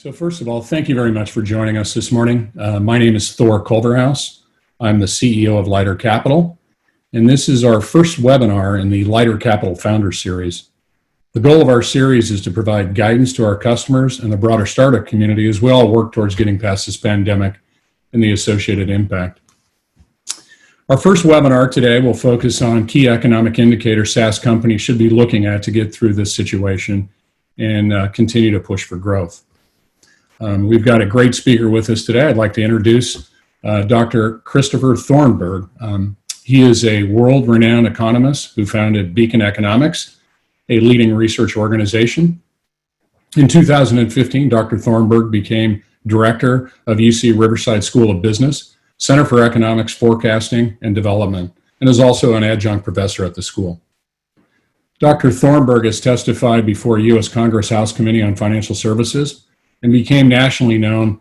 So first of all, thank you very much for joining us this morning. My name is Thor Culverhouse. I'm the CEO of Lighter Capital, and this is our first webinar in the Lighter Capital Founder Series. The goal of our series is to provide guidance to our customers and the broader startup community as we all work towards getting past this pandemic and the associated impact. Our first webinar today will focus on key economic indicators SaaS companies should be looking at to get through this situation and continue to push for growth. We've got a great speaker with us today. I'd like to introduce Dr. Christopher Thornberg. He is a world-renowned economist who founded Beacon Economics, a leading research organization. In 2015, Dr. Thornberg became director of UC Riverside School of Business, Center for Economics Forecasting and Development, and is also an adjunct professor at the school. Dr. Thornberg has testified before U.S. Congress House Committee on Financial Services and became nationally known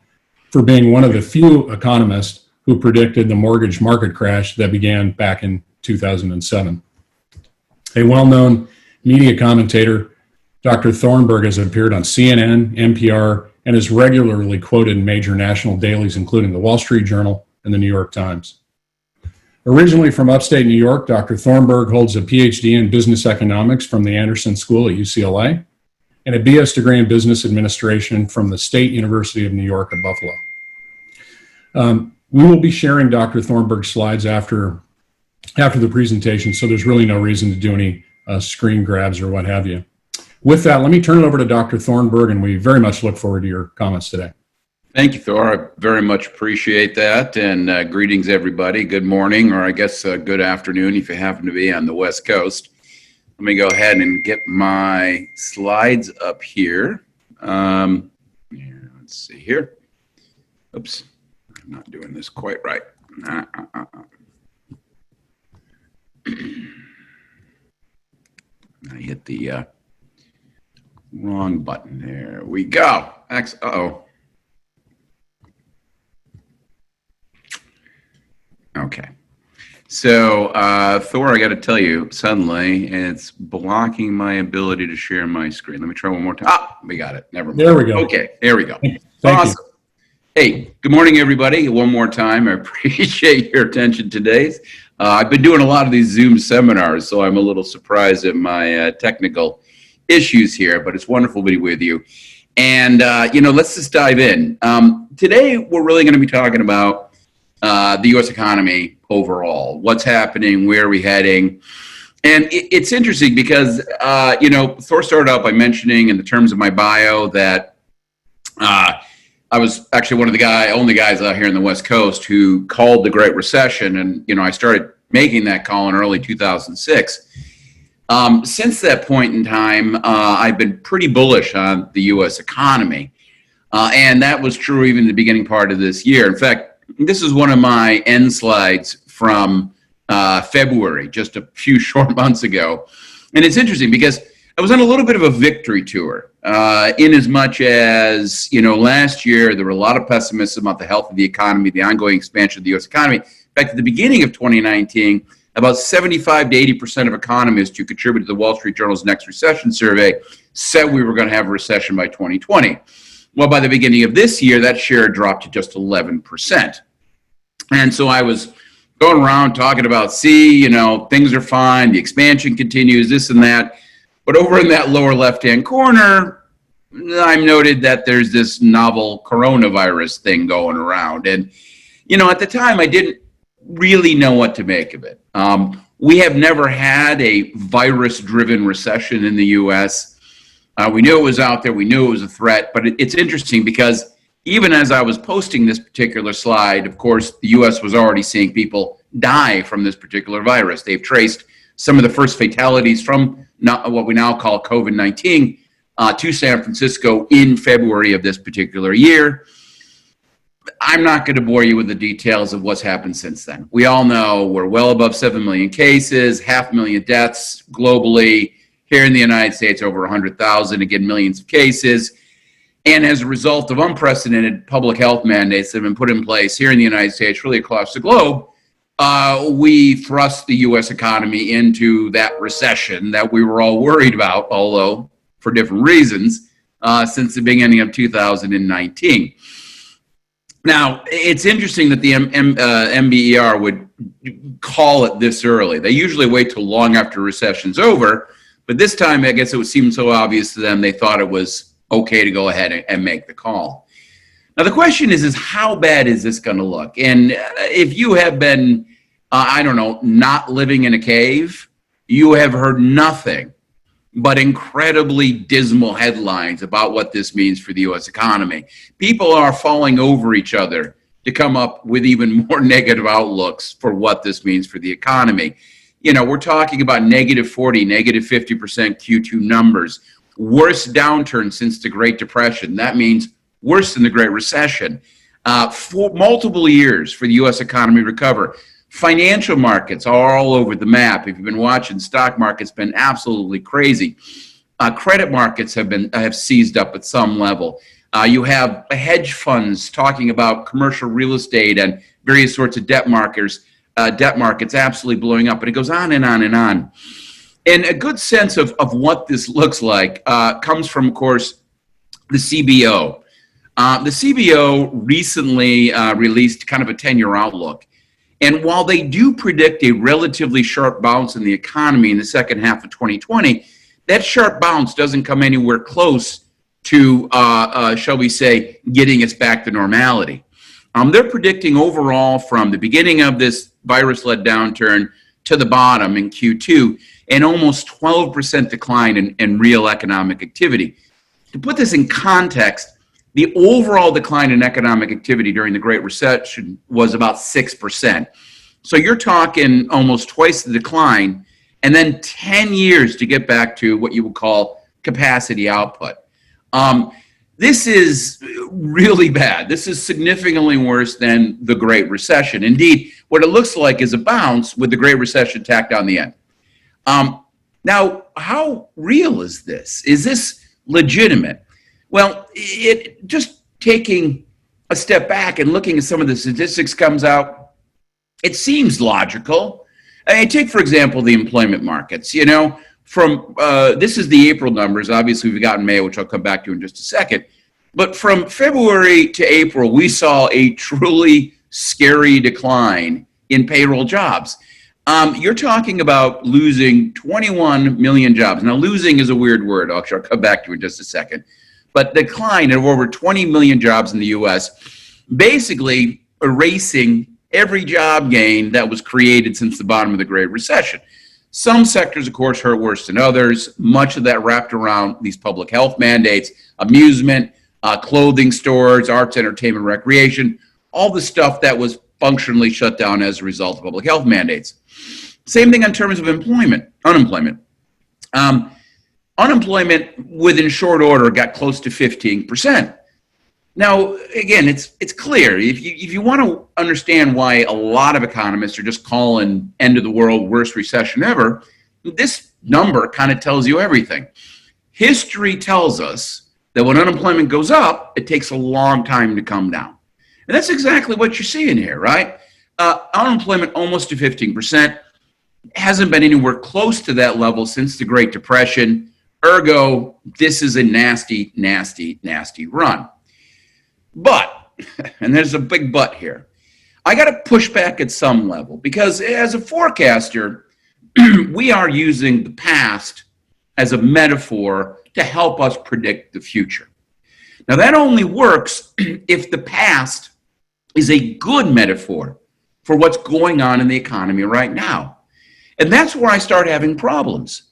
for being one of the few economists who predicted the mortgage market crash that began back in 2007. A well-known media commentator, Dr. Thornberg has appeared on CNN, NPR, and is regularly quoted in major national dailies, including the Wall Street Journal and the New York Times. Originally from upstate New York, Dr. Thornberg holds a PhD in business economics from the Anderson School at UCLA and a BS degree in business administration from the State University of New York at Buffalo. We will be sharing Dr. Thornberg's slides after the presentation, so there's really no reason to do any screen grabs or what have you. With that, let me turn it over to Dr. Thornberg, and we very much look forward to your comments today. Thank you, Thor. I very much appreciate that. And greetings, everybody. Good morning, or I guess good afternoon if you happen to be on the West Coast. Let me go ahead and get my slides up here. Let's see here. Oops, I'm not doing this quite right. I hit the wrong button. There we go. Uh-oh. Okay. So, Thor, I got to tell you, suddenly, it's blocking my ability to share my screen. Let me try one more time. Ah, we got it. Never mind. There we go. Okay, there we go. Thank awesome. you. Hey, good morning, everybody. One more time. I appreciate your attention today. I've been doing a lot of these Zoom seminars, so I'm a little surprised at my technical issues here, but it's wonderful to be with you. And, let's just dive in. Today, we're really going to be talking about the U.S. economy overall, what's happening, where are we heading. And it's interesting because, Thor started out by mentioning in the terms of my bio that I was actually one of the only guys out here in the West Coast who called the Great Recession. And, I started making that call in early 2006. Since that point in time, I've been pretty bullish on the U.S. economy. And that was true even in the beginning part of this year. In fact, this is one of my end slides from February, just a few short months ago. And it's interesting because I was on a little bit of a victory tour in as much as, last year there were a lot of pessimism about the health of the economy, the ongoing expansion of the U.S. economy. In fact, at the beginning of 2019, about 75 to 80% of economists who contributed to the Wall Street Journal's Next Recession survey said we were going to have a recession by 2020. Well, by the beginning of this year, that share dropped to just 11%. And so I was going around talking about, things are fine, the expansion continues, this and that. But over in that lower left-hand corner, I noted that there's this novel coronavirus thing going around. And, at the time, I didn't really know what to make of it. We have never had a virus-driven recession in the U.S. We knew it was out there. We knew it was a threat. But it's interesting because even as I was posting this particular slide, of course, the U.S. was already seeing people die from this particular virus. They've traced some of the first fatalities from what we now call COVID-19 to San Francisco in February of this particular year. I'm not going to bore you with the details of what's happened since then. We all know we're well above 7 million cases, 500,000 deaths globally. Here in the United States, over 100,000, again, millions of cases. And as a result of unprecedented public health mandates that have been put in place here in the United States, really across the globe, we thrust the U.S. economy into that recession that we were all worried about, although for different reasons. since the beginning of 2019. Now, it's interesting that the MBER would call it this early. They usually wait till long after recession's over, but this time, I guess it seemed so obvious to them, they thought it was okay to go ahead and make the call. Now, the question is how bad is this going to look? And if you have been, not living in a cave, you have heard nothing but incredibly dismal headlines about what this means for the U.S. economy. People are falling over each other to come up with even more negative outlooks for what this means for the economy. We're talking about negative 40, negative 50% Q2 numbers, worst downturn since the Great Depression. That means worse than the Great Recession. For multiple years for the U.S. economy to recover. Financial markets are all over the map. If you've been watching, stock market's been absolutely crazy. Credit markets have seized up at some level. You have hedge funds talking about commercial real estate and various sorts of debt markets absolutely blowing up. But it goes on and on and on. And a good sense of what this looks like comes from, of course, the CBO. The CBO recently released kind of a 10-year outlook. And while they do predict a relatively sharp bounce in the economy in the second half of 2020, that sharp bounce doesn't come anywhere close to, shall we say, getting us back to normality. They're predicting overall from the beginning of this virus-led downturn to the bottom in Q2, an almost 12% decline in real economic activity. To put this in context, the overall decline in economic activity during the Great Recession was about 6%. So you're talking almost twice the decline, and then 10 years to get back to what you would call capacity output. This is really bad. This is significantly worse than the Great Recession. Indeed, what it looks like is a bounce with the Great Recession tacked on the end. Now, how real is this? Is this legitimate? Well, just taking a step back and looking at some of the statistics comes out, it seems logical. I mean, take, for example, the employment markets. From this is the April numbers. Obviously, we've gotten May, which I'll come back to in just a second. But from February to April, we saw a truly scary decline in payroll jobs. You're talking about losing 21 million jobs. Now, losing is a weird word. I'll come back to it in just a second. But decline of over 20 million jobs in the U.S., basically erasing every job gain that was created since the bottom of the Great Recession. Some sectors, of course, hurt worse than others. Much of that wrapped around these public health mandates, amusement, clothing stores, arts, entertainment, recreation, all the stuff that was functionally shut down as a result of public health mandates. Same thing in terms of unemployment. Unemployment within short order got close to 15%. Now, again, it's clear. If you want to understand why a lot of economists are just calling end of the world worst recession ever, this number kind of tells you everything. History tells us that when unemployment goes up, it takes a long time to come down. And that's exactly what you're seeing here, right? Unemployment almost to 15%. Hasn't been anywhere close to that level since the Great Depression. Ergo, this is a nasty, nasty, nasty run. But, and there's a big but here, I got to push back at some level because as a forecaster, we are using the past as a metaphor to help us predict the future. Now, that only works if the past is a good metaphor for what's going on in the economy right now. And that's where I start having problems.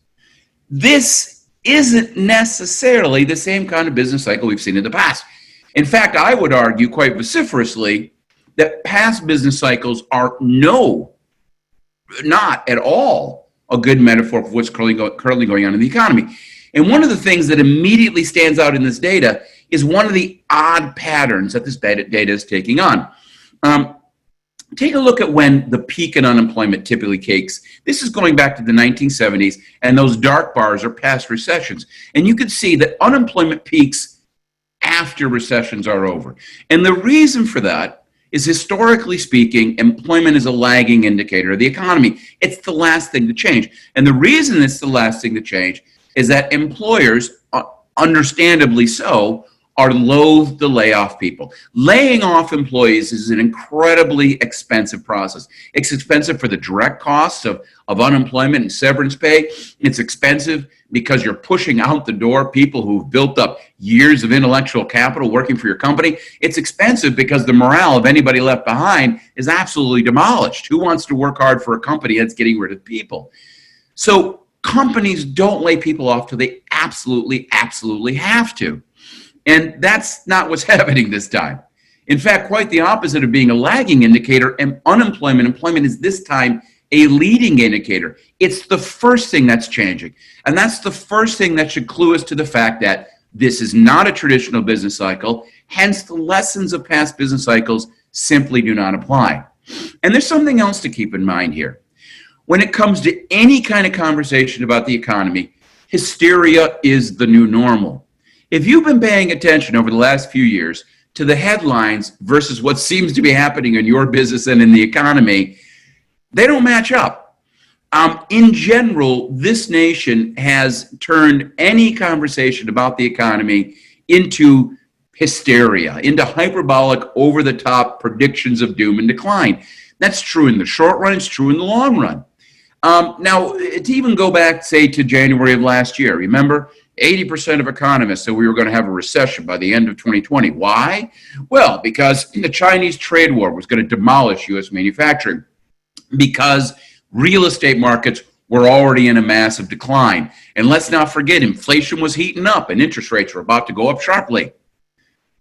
This isn't necessarily the same kind of business cycle we've seen in the past. In fact, I would argue quite vociferously that past business cycles are not at all a good metaphor for what's currently going on in the economy. And one of the things that immediately stands out in this data is one of the odd patterns that this data is taking on. Take a look at when the peak in unemployment typically takes. This is going back to the 1970s, and those dark bars are past recessions. And you can see that unemployment peaks after recessions are over. And the reason for that is, historically speaking, employment is a lagging indicator of the economy. It's the last thing to change. And the reason it's the last thing to change is that employers understandably so, are loath to lay off people. Laying off employees is an incredibly expensive process. It's expensive for the direct costs of unemployment and severance pay. It's expensive because you're pushing out the door people who've built up years of intellectual capital working for your company. It's expensive because the morale of anybody left behind is absolutely demolished. Who wants to work hard for a company that's getting rid of people? So companies don't lay people off till they absolutely have to. And that's not what's happening this time. In fact, quite the opposite of being a lagging indicator, and employment is this time a leading indicator. It's the first thing that's changing. And that's the first thing that should clue us to the fact that this is not a traditional business cycle. Hence, the lessons of past business cycles simply do not apply. And there's something else to keep in mind here. When it comes to any kind of conversation about the economy, hysteria is the new normal. If you've been paying attention over the last few years to the headlines versus what seems to be happening in your business and in the economy, they don't match up. In general, this nation has turned any conversation about the economy into hysteria, into hyperbolic, over-the-top predictions of doom and decline. That's true in the short run, it's true in the long run. Now, to even go back, say, to January of last year, remember? 80% of economists said we were going to have a recession by the end of 2020. Why? Well, because the Chinese trade war was going to demolish U.S. manufacturing, because real estate markets were already in a massive decline. And let's not forget, inflation was heating up and interest rates were about to go up sharply.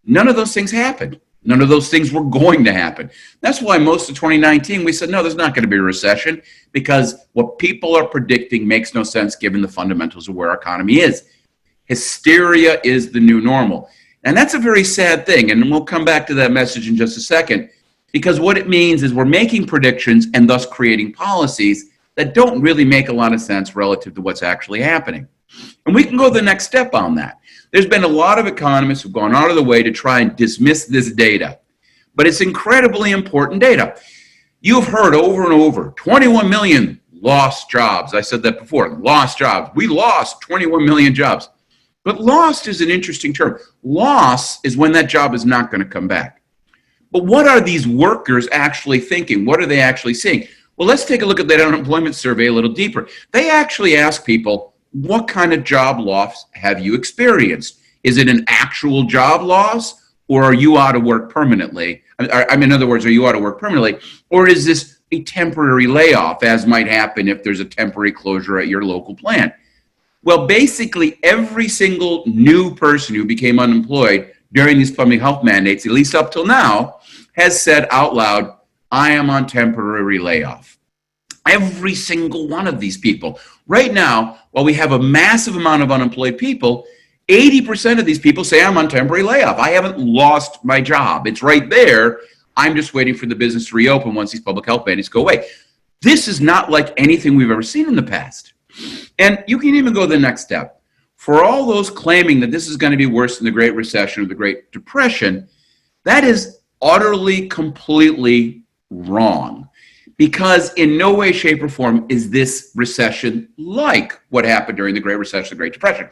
None of those things happened. None of those things were going to happen. That's why most of 2019 we said, no, there's not going to be a recession, because what people are predicting makes no sense given the fundamentals of where our economy is. Hysteria is the new normal. And that's a very sad thing. And we'll come back to that message in just a second, because what it means is we're making predictions and thus creating policies that don't really make a lot of sense relative to what's actually happening. And we can go the next step on that. There's been a lot of economists who've gone out of the way to try and dismiss this data, but it's incredibly important data. You've heard over and over, 21 million lost jobs. I said that before, lost jobs. We lost 21 million jobs. But lost is an interesting term. Loss is when that job is not going to come back. But what are these workers actually thinking? What are they actually seeing? Well, let's take a look at that unemployment survey a little deeper. They actually ask people, what kind of job loss have you experienced? Is it an actual job loss, or are you out of work permanently? In other words, are you out of work permanently? Or is this a temporary layoff, as might happen if there's a temporary closure at your local plant? Well, basically, every single new person who became unemployed during these public health mandates, at least up till now, has said out loud, I am on temporary layoff. Every single one of these people. Right now, while we have a massive amount of unemployed people, 80% of these people say I'm on temporary layoff. I haven't lost my job. It's right there. I'm just waiting for the business to reopen once these public health mandates go away. This is not like anything we've ever seen in the past. And you can even go the next step. For all those claiming that this is going to be worse than the Great Recession or the Great Depression, that is utterly, completely wrong. Because in no way, shape, or form is this recession like what happened during the Great Recession and the Great Depression.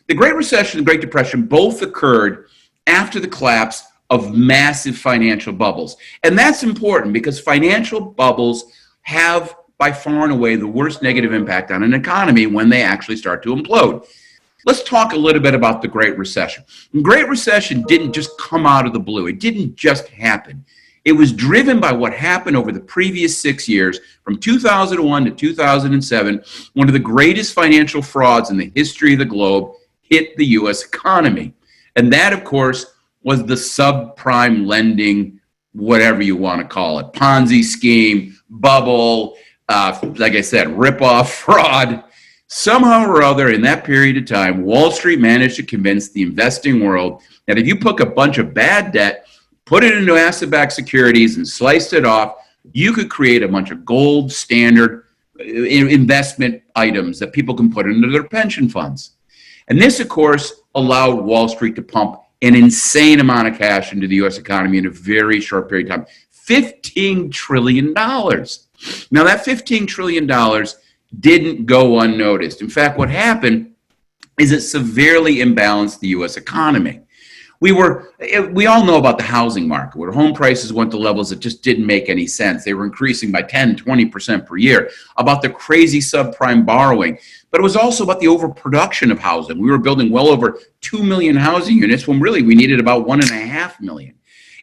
The Great Recession and the Great Depression both occurred after the collapse of massive financial bubbles. And that's important because financial bubbles have by far and away the worst negative impact on an economy when they actually start to implode. Let's talk a little bit about the Great Recession. The Great Recession didn't just come out of the blue. It didn't just happen. It was driven by what happened over the previous 6 years, from 2001 to 2007. One of the greatest financial frauds in the history of the globe hit the U.S. economy. And that, of course, was the subprime lending, whatever you want to call it, Ponzi scheme, bubble, like I said, rip-off fraud. Somehow or other, in that period of time, Wall Street managed to convince the investing world that if you took a bunch of bad debt, put it into asset-backed securities, and sliced it off, you could create a bunch of gold standard investment items that people can put into their pension funds. And this, of course, allowed Wall Street to pump an insane amount of cash into the U.S. economy in a very short period of time. $15 trillion. Now, that $15 trillion didn't go unnoticed. In fact, what happened is it severely imbalanced the U.S. economy. We all know about the housing market, where home prices went to levels that just didn't make any sense. They were increasing by 10, 20% per year, about the crazy subprime borrowing. But it was also about the overproduction of housing. We were building well over 2 million housing units when really we needed about 1.5 million.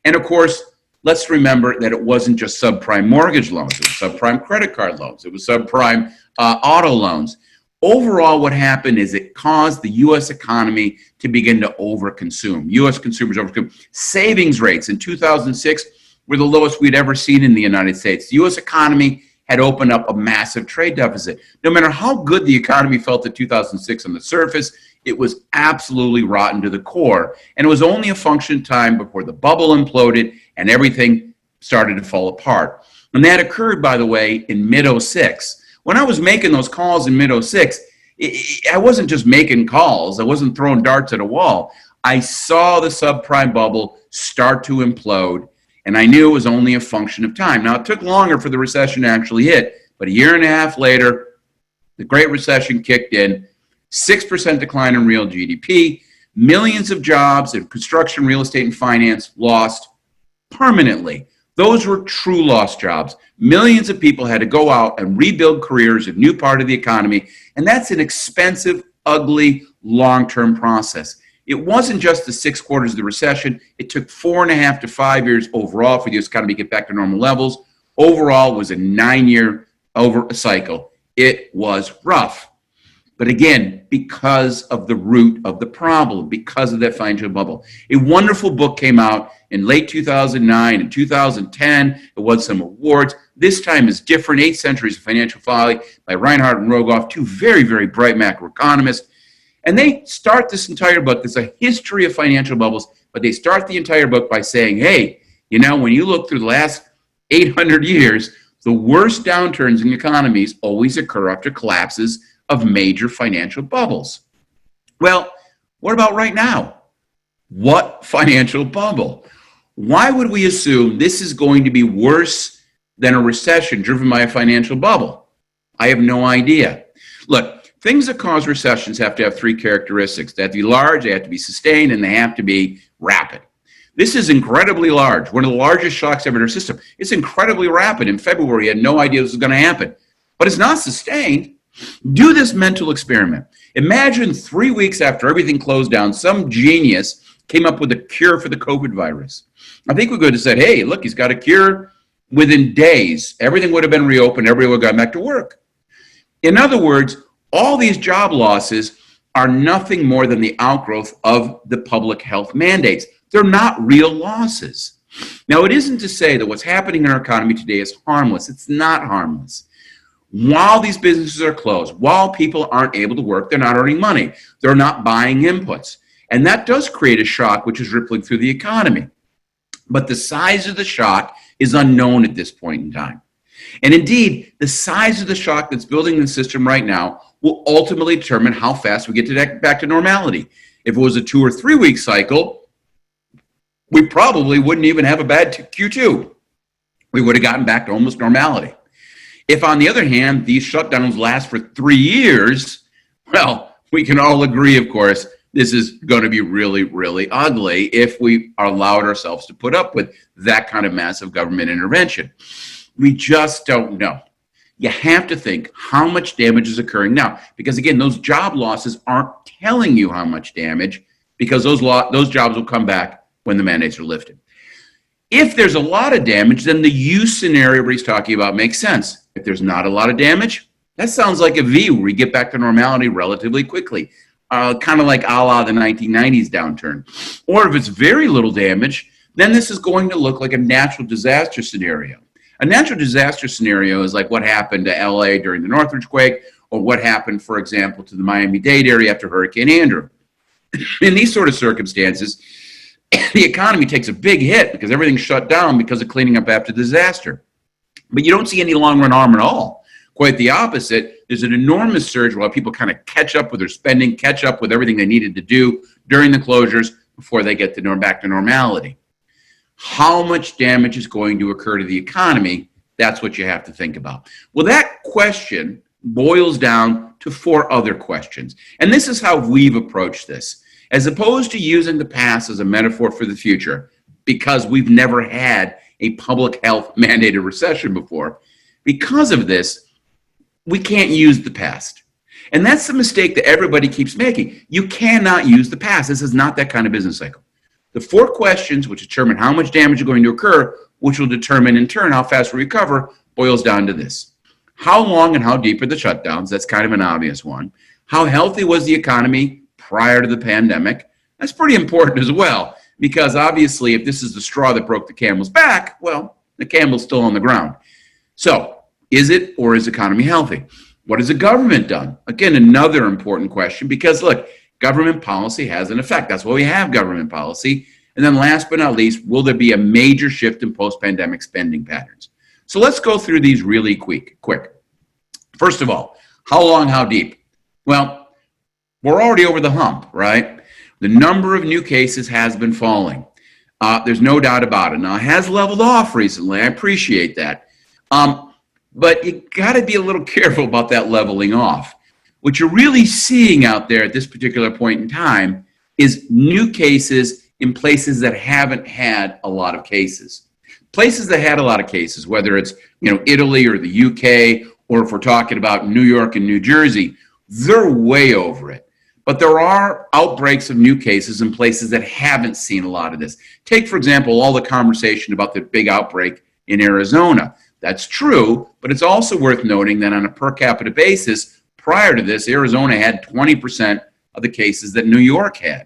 And of course, let's remember that it wasn't just subprime mortgage loans. It was subprime credit card loans. It was subprime auto loans. Overall, what happened is it caused the U.S. economy to begin to overconsume. U.S. consumers overconsume. Savings rates in 2006 were the lowest we'd ever seen in the United States. The U.S. economy had opened up a massive trade deficit. No matter how good the economy felt in 2006 on the surface, it was absolutely rotten to the core. And it was only a function of time before the bubble imploded and everything started to fall apart. And that occurred, by the way, in mid-06. When I was making those calls in mid-06, I wasn't just making calls. I wasn't throwing darts at a wall. I saw the subprime bubble start to implode, and I knew it was only a function of time. Now, it took longer for the recession to actually hit, but a year and a half later, the Great Recession kicked in, 6% decline in real GDP, millions of jobs in construction, real estate, and finance lost permanently. Those were true lost jobs. Millions of people had to go out and rebuild careers in a new part of the economy. And that's an expensive, ugly, long-term process. It wasn't just the 6 quarters of the recession. It took 4.5 to 5 years overall for the U.S. economy to get back to normal levels. Overall, it was a 9-year cycle. It was rough. But again, because of the root of the problem, because of that financial bubble. A wonderful book came out in late 2009 and 2010. It won some awards. This time is different. 8 Centuries of Financial Folly by Reinhardt and Rogoff, 2 very, very bright macroeconomists. And they start this entire book. There's a history of financial bubbles, but they start the entire book by saying, hey, when you look through the last 800 years, the worst downturns in economies always occur after collapses of major financial bubbles. Well, what about right now? What financial bubble? Why would we assume this is going to be worse than a recession driven by a financial bubble? I have no idea. Look, things that cause recessions have to have 3 characteristics. They have to be large, they have to be sustained, and they have to be rapid. This is incredibly large, one of the largest shocks ever in our system. It's incredibly rapid. In February, you had no idea this was going to happen. But it's not sustained. Do this mental experiment. Imagine 3 weeks after everything closed down, some genius came up with a cure for the COVID virus. I think we could have said, hey, look, he's got a cure. Within days, everything would have been reopened. Everyone would have gone back to work. In other words, all these job losses are nothing more than the outgrowth of the public health mandates. They're not real losses. Now, it isn't to say that what's happening in our economy today is harmless. It's not harmless. While these businesses are closed, while people aren't able to work, they're not earning money. They're not buying inputs. And that does create a shock which is rippling through the economy. But the size of the shock is unknown at this point in time. And indeed, the size of the shock that's building in the system right now will ultimately determine how fast we get back to normality. If it was a 2 or 3 week cycle, we probably wouldn't even have a bad Q2. We would have gotten back to almost normality. If, on the other hand, these shutdowns last for 3 years, well, we can all agree, of course, this is going to be really, really ugly if we allowed ourselves to put up with that kind of massive government intervention. We just don't know. You have to think how much damage is occurring now, because again, those job losses aren't telling you how much damage, because those jobs will come back when the mandates are lifted. If there's a lot of damage, then the U scenario where he's talking about makes sense. If there's not a lot of damage, that sounds like a V where we get back to normality relatively quickly, kind of like a la the 1990s downturn. Or if it's very little damage, then this is going to look like a natural disaster scenario. A natural disaster scenario is like what happened to LA during the Northridge quake, or what happened, for example, to the Miami-Dade area after Hurricane Andrew. In these sort of circumstances, the economy takes a big hit because everything's shut down because of cleaning up after the disaster. But you don't see any long-run harm at all. Quite the opposite. There's an enormous surge while people kind of catch up with their spending, catch up with everything they needed to do during the closures before they get back to normality. How much damage is going to occur to the economy? That's what you have to think about. Well, that question boils down to 4 other questions. And this is how we've approached this. As opposed to using the past as a metaphor for the future, because we've never had a public health mandated recession before, because of this, we can't use the past. And that's the mistake that everybody keeps making. You cannot use the past. This is not that kind of business cycle. The 4 questions, which determine how much damage is going to occur, which will determine in turn how fast we recover, boils down to this. How long and how deep are the shutdowns? That's kind of an obvious one. How healthy was the economy prior to the pandemic? That's pretty important as well, because obviously if this is the straw that broke the camel's back, well, the camel's still on the ground. So is it or is the economy healthy? What has the government done? Again, another important question, because look, government policy has an effect. That's why we have government policy. And then last but not least, will there be a major shift in post-pandemic spending patterns? So let's go through these really quick. First of all, how long, how deep? Well, we're already over the hump, right? The number of new cases has been falling. There's no doubt about it. Now, it has leveled off recently. I appreciate that. But you got to be a little careful about that leveling off. What you're really seeing out there at this particular point in time is new cases in places that haven't had a lot of cases. Places that had a lot of cases, whether it's Italy or the UK, or if we're talking about New York and New Jersey, they're way over it. But there are outbreaks of new cases in places that haven't seen a lot of this. Take, for example, all the conversation about the big outbreak in Arizona. That's true, but it's also worth noting that on a per capita basis, prior to this, Arizona had 20% of the cases that New York had.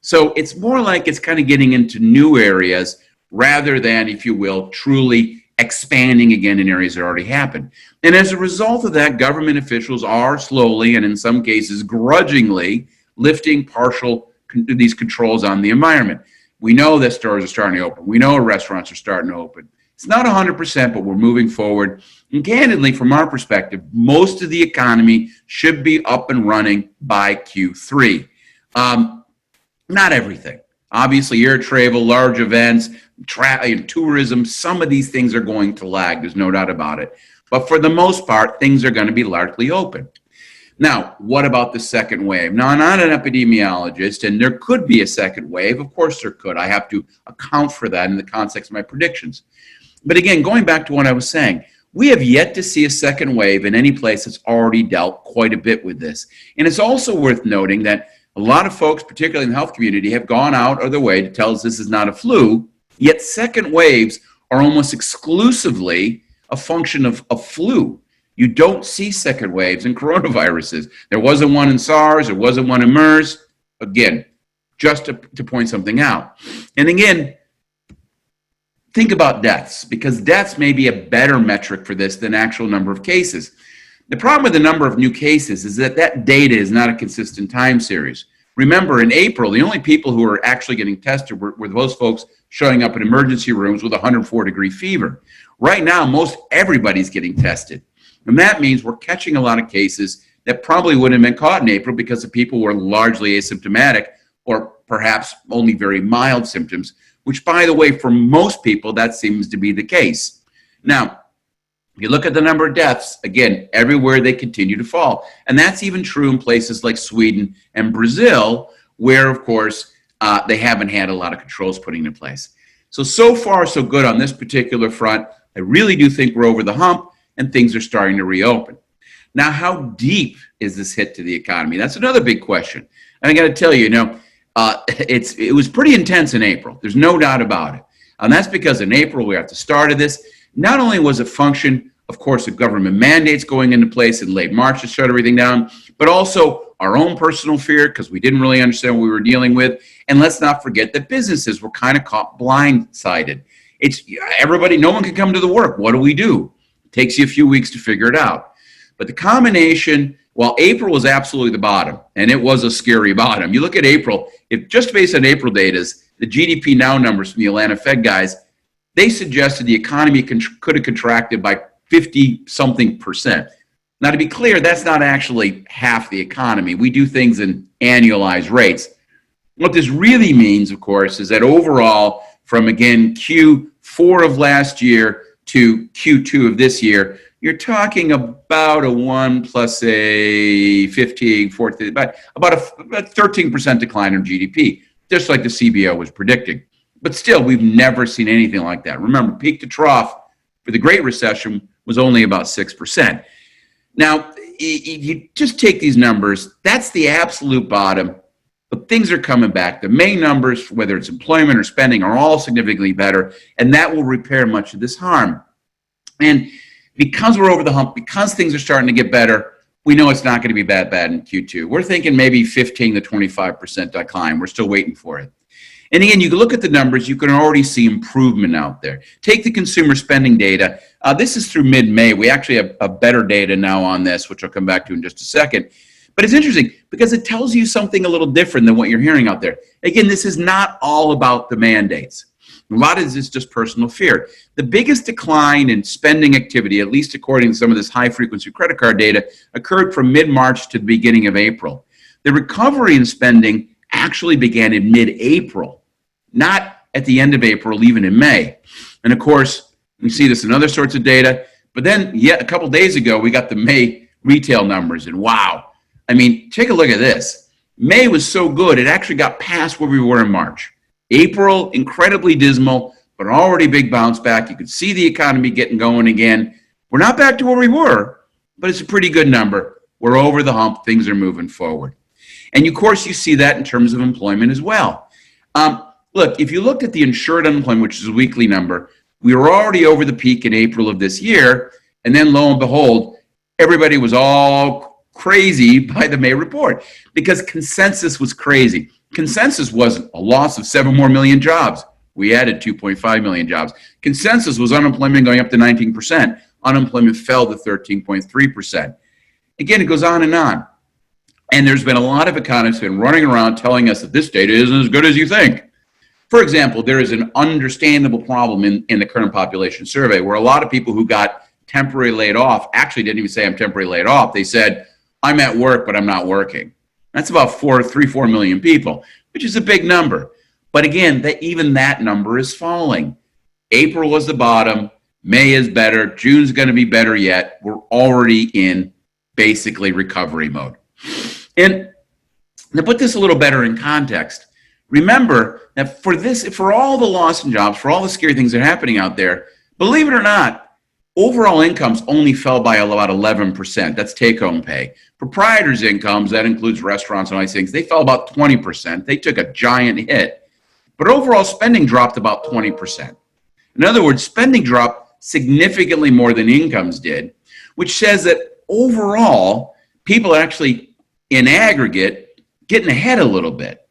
So it's more like it's kind of getting into new areas rather than, if you will, truly expanding again in areas that already happened. And as a result of that, government officials are slowly, and in some cases grudgingly, lifting these controls on the environment. We know that stores are starting to open. We know restaurants are starting to open. It's not 100%, but we're moving forward. And candidly, from our perspective, most of the economy should be up and running by Q3. Not everything. Obviously, air travel, large events, tourism, some of these things are going to lag. There's no doubt about it. But for the most part, things are going to be largely open. Now, what about the second wave? Now, I'm not an epidemiologist, and there could be a second wave. Of course there could. I have to account for that in the context of my predictions. But again, going back to what I was saying, we have yet to see a second wave in any place that's already dealt quite a bit with this. And it's also worth noting that a lot of folks, particularly in the health community, have gone out of their way to tell us this is not a flu, yet second waves are almost exclusively a function of flu. You don't see second waves in coronaviruses. There wasn't one in SARS, there wasn't one in MERS. Again, just to point something out. And again, think about deaths, because deaths may be a better metric for this than actual number of cases. The problem with the number of new cases is that data is not a consistent time series. Remember, in April, the only people who were actually getting tested were those folks showing up in emergency rooms with 104-degree fever. Right now, most everybody's getting tested. And that means we're catching a lot of cases that probably wouldn't have been caught in April because the people were largely asymptomatic or perhaps only very mild symptoms, which, by the way, for most people, that seems to be the case. Now, if you look at the number of deaths, again, everywhere they continue to fall. And that's even true in places like Sweden and Brazil, where, of course, they haven't had a lot of controls put into place. So far, so good on this particular front. I really do think we're over the hump and things are starting to reopen. Now, how deep is this hit to the economy? That's another big question. And I got to tell you, it was pretty intense in April. There's no doubt about it. And that's because in April, we were at the start of this. Not only was a function, of course, of government mandates going into place in late March to shut everything down, but also our own personal fear because we didn't really understand what we were dealing with. And let's not forget that businesses were kind of caught blindsided. No one can come to the work. What do? It takes you a few weeks to figure it out. But the combination, while April was absolutely the bottom, and it was a scary bottom. You look at April, if just based on April data, the GDP Now numbers from the Atlanta Fed guys, they suggested the economy could have contracted by 50-something%. Now, to be clear, that's not actually half the economy. We do things in annualized rates. What this really means, of course, is that overall, from, again, Q4 of last year to Q2 of this year, you're talking about a 1 plus a 15, 14, about a 13% decline in GDP, just like the CBO was predicting. But still, we've never seen anything like that. Remember, peak to trough for the Great Recession was only about 6%. Now, if you just take these numbers, that's the absolute bottom, but things are coming back. The main numbers, whether it's employment or spending, are all significantly better, and that will repair much of this harm. And because we're over the hump, because things are starting to get better, we know it's not going to be bad in Q2. We're thinking maybe 15 to 25% decline. We're still waiting for it. And again, you can look at the numbers, you can already see improvement out there. Take the consumer spending data. This is through mid-May. We actually have a better data now on this, which I'll come back to in just a second. But it's interesting because it tells you something a little different than what you're hearing out there. Again, this is not all about the mandates. A lot of this is just personal fear. The biggest decline in spending activity, at least according to some of this high-frequency credit card data, occurred from mid-March to the beginning of April. The recovery in spending actually began in mid-April, not at the end of April, even in May. And of course, we see this in other sorts of data. But then, a couple days ago, we got the May retail numbers, and wow. I mean, take a look at this. May was so good, it actually got past where we were in March. April, incredibly dismal, but already big bounce back. You could see the economy getting going again. We're not back to where we were, but it's a pretty good number. We're over the hump. Things are moving forward. And of course, you see that in terms of employment as well. Look, if you looked at the insured unemployment, which is a weekly number, we were already over the peak in April of this year. And then lo and behold, everybody was all crazy by the May report because consensus was crazy. Consensus wasn't a loss of 7 more million jobs. We added 2.5 million jobs. Consensus was unemployment going up to 19%. Unemployment fell to 13.3%. Again, it goes on and on. And there's been a lot of economists been running around telling us that this data isn't as good as you think. For example, there is an understandable problem in the current population survey where a lot of people who got temporarily laid off actually didn't even say I'm temporarily laid off. They said, I'm at work, but I'm not working. That's about 4 million people, which is a big number. But again, even that number is falling. April was the bottom. May is better. June's going to be better yet. We're already in basically recovery mode. And to put this a little better in context, remember that for all the loss in jobs, for all the scary things that are happening out there, believe it or not, overall incomes only fell by about 11%. That's take-home pay. Proprietors' incomes, that includes restaurants and all these things, they fell about 20%. They took a giant hit. But overall spending dropped about 20%. In other words, spending dropped significantly more than incomes did, which says that overall, people are actually, in aggregate, getting ahead a little bit.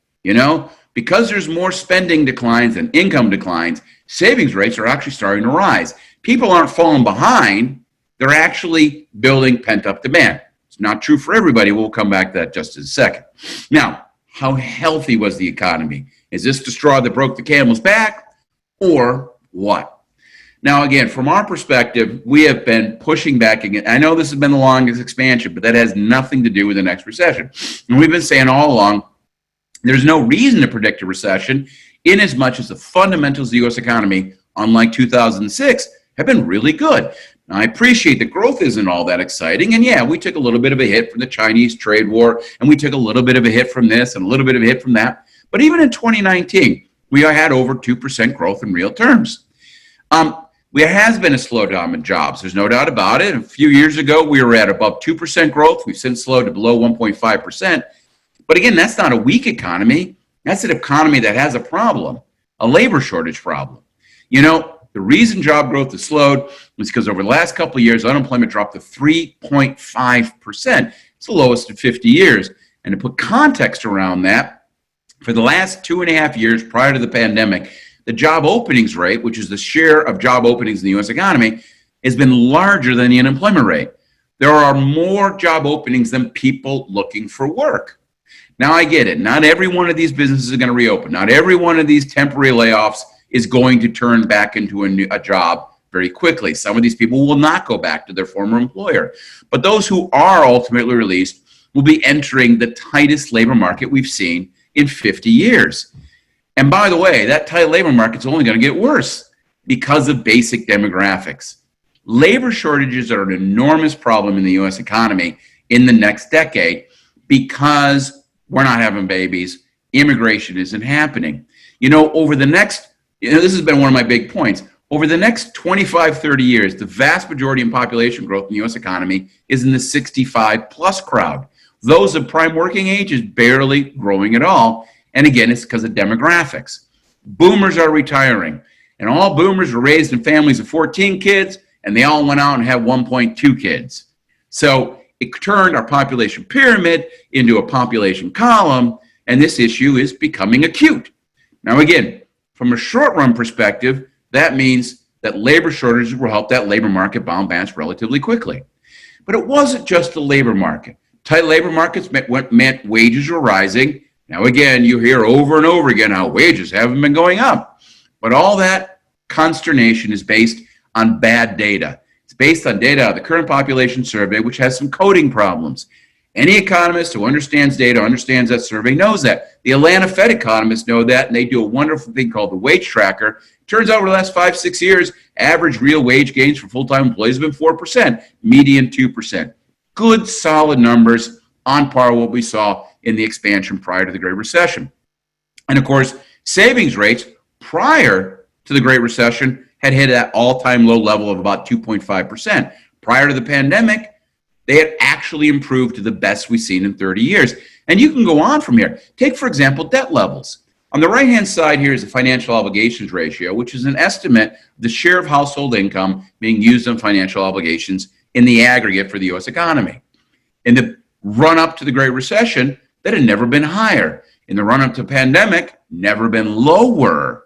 Because there's more spending declines than income declines, savings rates are actually starting to rise. People aren't falling behind. They're actually building pent-up demand. It's not true for everybody. We'll come back to that just in a second. Now, how healthy was the economy? Is this the straw that broke the camel's back or what? Now, again, from our perspective, we have been pushing back again. I know this has been the longest expansion, but that has nothing to do with the next recession. And we've been saying all along, there's no reason to predict a recession in as much as the fundamentals of the U.S. economy, unlike 2006, have been really good. Now, I appreciate the growth isn't all that exciting. And yeah, we took a little bit of a hit from the Chinese trade war, and we took a little bit of a hit from this and a little bit of a hit from that. But even in 2019, we had over 2% growth in real terms. There has been a slowdown in jobs. There's no doubt about it. A few years ago, we were at above 2% growth. We've since slowed to below 1.5%. But again, that's not a weak economy. That's an economy that has a problem, a labor shortage problem. The reason job growth has slowed is because over the last couple of years, unemployment dropped to 3.5%. It's the lowest in 50 years. And to put context around that, for the last 2.5 years prior to the pandemic, the job openings rate, which is the share of job openings in the U.S. economy, has been larger than the unemployment rate. There are more job openings than people looking for work. Now, I get it. Not every one of these businesses is going to reopen. Not every one of these temporary layoffs is going to turn back into a job very quickly. Some of these people will not go back to their former employer. But those who are ultimately released will be entering the tightest labor market we've seen in 50 years. And by the way, that tight labor market is only going to get worse because of basic demographics. Labor shortages are an enormous problem in the U.S. economy in the next decade because we're not having babies. Immigration isn't happening. This has been one of my big points. Over the next 25, 30 years, the vast majority in population growth in the U.S. economy is in the 65 plus crowd. Those of prime working age is barely growing at all. And again, it's because of demographics. Boomers are retiring, and all boomers were raised in families of 14 kids, and they all went out and had 1.2 kids. So it turned our population pyramid into a population column, and this issue is becoming acute. Now, again, from a short-run perspective, that means that labor shortages will help that labor market bounce relatively quickly. But it wasn't just the labor market. Tight labor markets meant wages were rising. Now, again, you hear over and over again how wages haven't been going up. But all that consternation is based on bad data. It's based on data out of the current population survey, which has some coding problems. Any economist who understands data, understands that survey, knows that. The Atlanta Fed economists know that, and they do a wonderful thing called the wage tracker. Turns out over the last 5-6 years, average real wage gains for full-time employees have been 4%, median 2%. Good, solid numbers on par with what we saw in the expansion prior to the Great Recession. And of course, savings rates prior to the Great Recession had hit that all-time low level of about 2.5%. Prior to the pandemic, they had actually improved to the best we've seen in 30 years. And you can go on from here. Take, for example, debt levels. On the right-hand side here is the financial obligations ratio, which is an estimate of the share of household income being used on financial obligations in the aggregate for the U.S. economy. In the run-up to the Great Recession, that had never been higher. In the run-up to the pandemic, never been lower.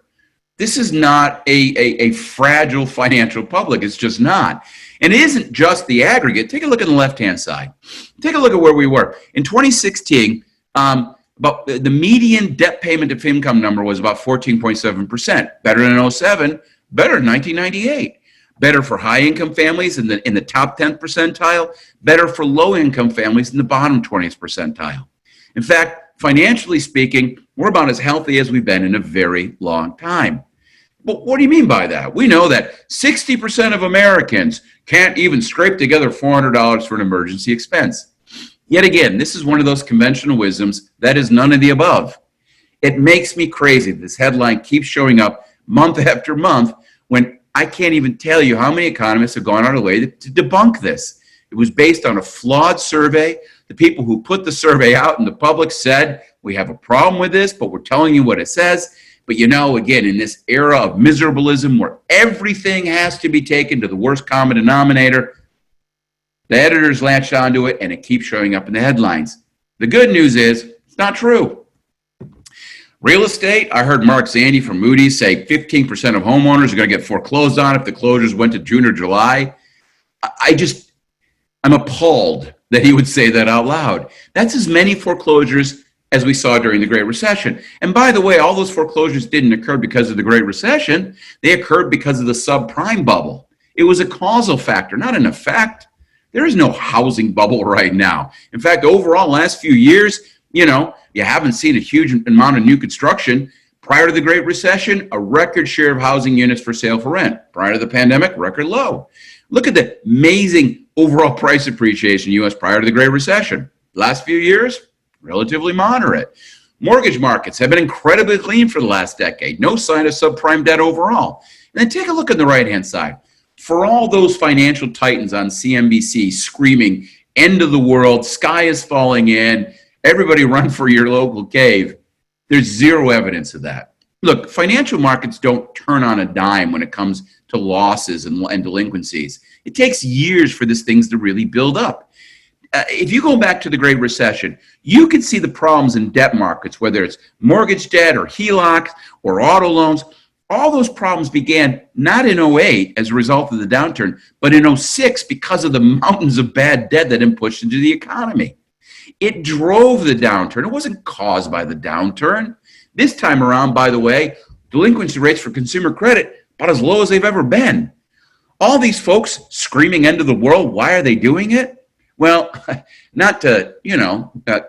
This is not a fragile financial public. It's just not. And it isn't just the aggregate. Take a look at the left-hand side. Take a look at where we were. In 2016, about the median debt payment to income number was about 14.7%. Better than 07, better than 1998. Better for high-income families in the top 10th percentile, better for low-income families in the bottom 20th percentile. In fact, financially speaking, we're about as healthy as we've been in a very long time. But what do you mean by that? We know that 60% of Americans can't even scrape together $400 for an emergency expense. Yet again, this is one of those conventional wisdoms that is none of the above. It makes me crazy. This headline keeps showing up month after month when I can't even tell you how many economists have gone out of the way to debunk this. It was based on a flawed survey. The people who put the survey out in the public said, we have a problem with this, but we're telling you what it says. But again, in this era of miserabilism where everything has to be taken to the worst common denominator, the editors latched onto it and it keeps showing up in the headlines. The good news is it's not true. Real estate, I heard Mark Zandi from Moody's say 15% of homeowners are going to get foreclosed on if the closures went to June or July. I'm appalled that he would say that out loud. That's as many foreclosures as we saw during the Great Recession. And by the way, all those foreclosures didn't occur because of the Great Recession. They occurred because of the subprime bubble. It was a causal factor, not an effect. There is no housing bubble right now. In fact, overall, last few years, you haven't seen a huge amount of new construction. Prior to the Great Recession, a record share of housing units for sale for rent. Prior to the pandemic, record low. Look at the amazing overall price appreciation in the U.S. prior to the Great Recession. Last few years, relatively moderate. Mortgage markets have been incredibly clean for the last decade. No sign of subprime debt overall. And then take a look on the right-hand side. For all those financial titans on CNBC screaming, end of the world, sky is falling in, everybody run for your local cave, there's zero evidence of that. Look, financial markets don't turn on a dime when it comes to losses and delinquencies. It takes years for these things to really build up. If you go back to the Great Recession, you can see the problems in debt markets, whether it's mortgage debt or HELOCs or auto loans. All those problems began not in 08 as a result of the downturn, but in 06 because of the mountains of bad debt that had been pushed into the economy. It drove the downturn. It wasn't caused by the downturn. This time around, by the way, delinquency rates for consumer credit about as low as they've ever been. All these folks screaming end of the world, why are they doing it? Well, not to,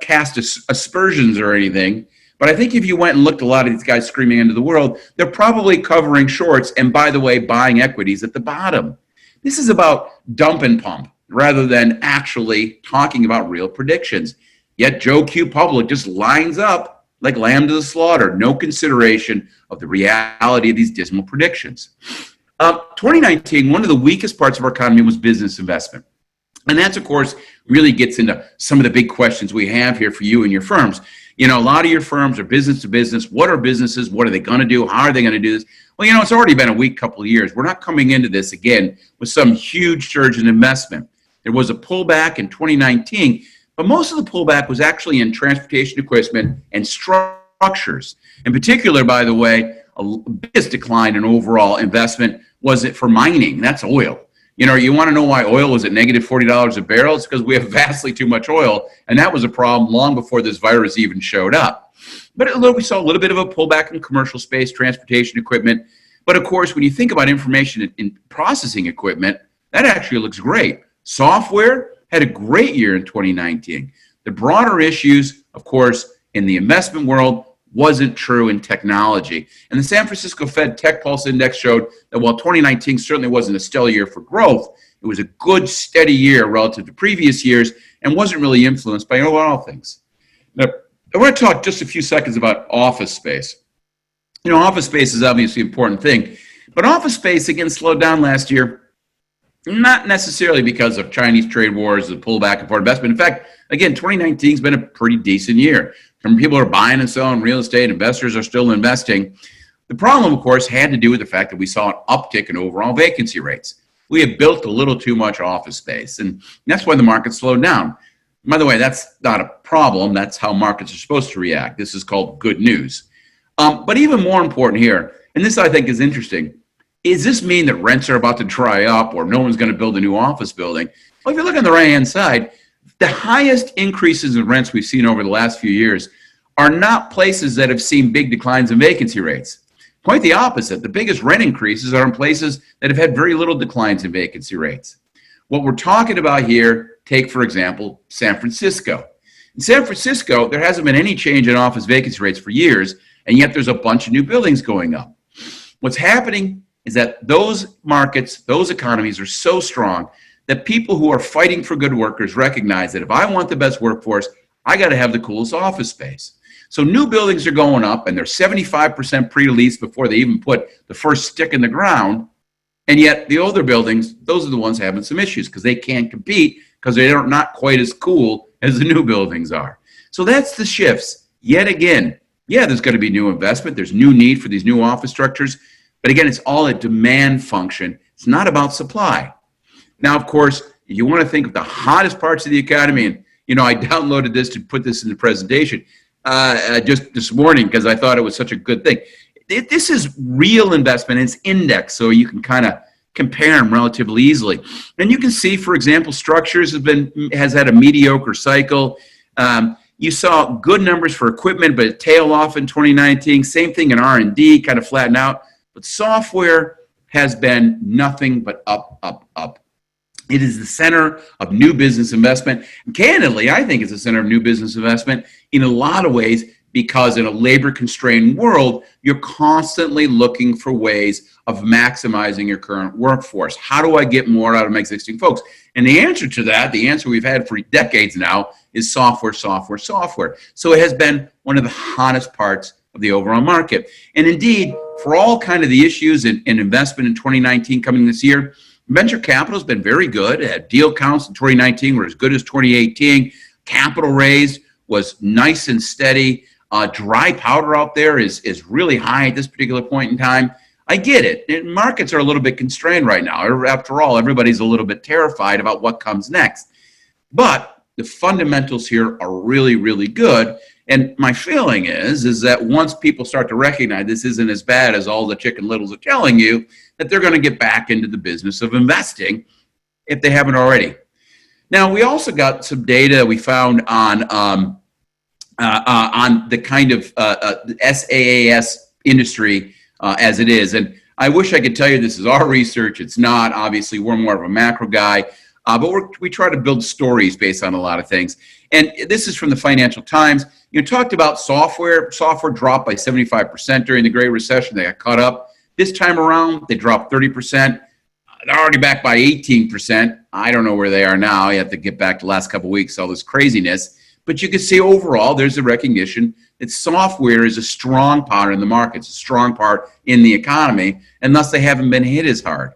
cast aspersions or anything, but I think if you went and looked at a lot of these guys screaming into the world, they're probably covering shorts and, by the way, buying equities at the bottom. This is about dump and pump rather than actually talking about real predictions. Yet Joe Q. Public just lines up like lamb to the slaughter, no consideration of the reality of these dismal predictions. 2019, one of the weakest parts of our economy was business investment. And that's, of course, really gets into some of the big questions we have here for you and your firms. You know, a lot of your firms are business to business. What are businesses? What are they going to do? How are they going to do this? Well, you know, it's already been a weak couple of years. We're not coming into this again with some huge surge in investment. There was a pullback in 2019, but most of the pullback was actually in transportation equipment and structures. In particular, by the way, a biggest decline in overall investment was it for mining. That's oil. You know, you want to know why oil was at negative $40 a barrel? It's because we have vastly too much oil, and that was a problem long before this virus even showed up. But we saw a little bit of a pullback in commercial space, transportation equipment. But of course, when you think about information in processing equipment, that actually looks great. Software had a great year in 2019. The broader issues, of course, in the investment world wasn't true in technology. And the San Francisco Fed Tech Pulse Index showed that while 2019 certainly wasn't a stellar year for growth, it was a good, steady year relative to previous years and wasn't really influenced by overall things. Now, I want to talk just a few seconds about office space. You know, office space is obviously an important thing, but office space, again, slowed down last year, not necessarily because of Chinese trade wars, the pullback in foreign investment. In fact, again, 2019 has been a pretty decent year. Some people are buying and selling real estate. Investors are still investing. The problem, of course, had to do with the fact that we saw an uptick in overall vacancy rates. We had built a little too much office space, and that's why the market slowed down. By the way, that's not a problem. That's how markets are supposed to react. This is called good news. But even more important here, and this I think is interesting, does this mean that rents are about to dry up or no one's going to build a new office building? Well, if you look on the right-hand side, the highest increases in rents we've seen over the last few years are not places that have seen big declines in vacancy rates. Quite the opposite. The biggest rent increases are in places that have had very little declines in vacancy rates. What we're talking about here, take, for example, San Francisco. In San Francisco, there hasn't been any change in office vacancy rates for years, and yet there's a bunch of new buildings going up. What's happening is that those markets, those economies are so strong that people who are fighting for good workers recognize that if I want the best workforce, I got to have the coolest office space. So new buildings are going up, and they're 75% pre-leased before they even put the first stick in the ground. And yet the older buildings, those are the ones having some issues because they can't compete because they are not quite as cool as the new buildings are. So that's the shifts. Yet again, yeah, there's going to be new investment. There's new need for these new office structures. But again, it's all a demand function. It's not about supply. Now, of course, if you want to think of the hottest parts of the economy, and, you know, I downloaded this to put this in the presentation just this morning because I thought it was such a good thing. This is real investment. It's indexed, so you can kind of compare them relatively easily. And you can see, for example, structures has had a mediocre cycle. You saw good numbers for equipment, but it tailed off in 2019. Same thing in R&D, kind of flattened out. But software has been nothing but up, up, up. It is the center of new business investment. And candidly, I think it's the center of new business investment in a lot of ways because in a labor-constrained world, you're constantly looking for ways of maximizing your current workforce. How do I get more out of my existing folks? And the answer to that, the answer we've had for decades now, is software, software, software. So it has been one of the hottest parts of the overall market. And indeed, for all kind of the issues in investment in 2019 coming this year, venture capital has been very good. Deal counts in 2019 were as good as 2018. Capital raised was nice and steady. Dry powder out there is really high at this particular point in time. I get it. Markets are a little bit constrained right now. After all, everybody's a little bit terrified about what comes next. But the fundamentals here are really, really good. And my feeling is that once people start to recognize this isn't as bad as all the Chicken Littles are telling you, that they're going to get back into the business of investing if they haven't already. Now, we also got some data we found on the kind of SaaS industry as it is. And I wish I could tell you this is our research. It's not. Obviously, we're more of a macro guy. But we try to build stories based on a lot of things. And this is from the Financial Times. You talked about software. Software dropped by 75% during the Great Recession. They got caught up. This time around, they dropped 30%. They're already back by 18%. I don't know where they are now. You have to get back to the last couple of weeks, all this craziness. But you can see overall, there's a recognition that software is a strong part in the market. It's a strong part in the economy, and thus they haven't been hit as hard.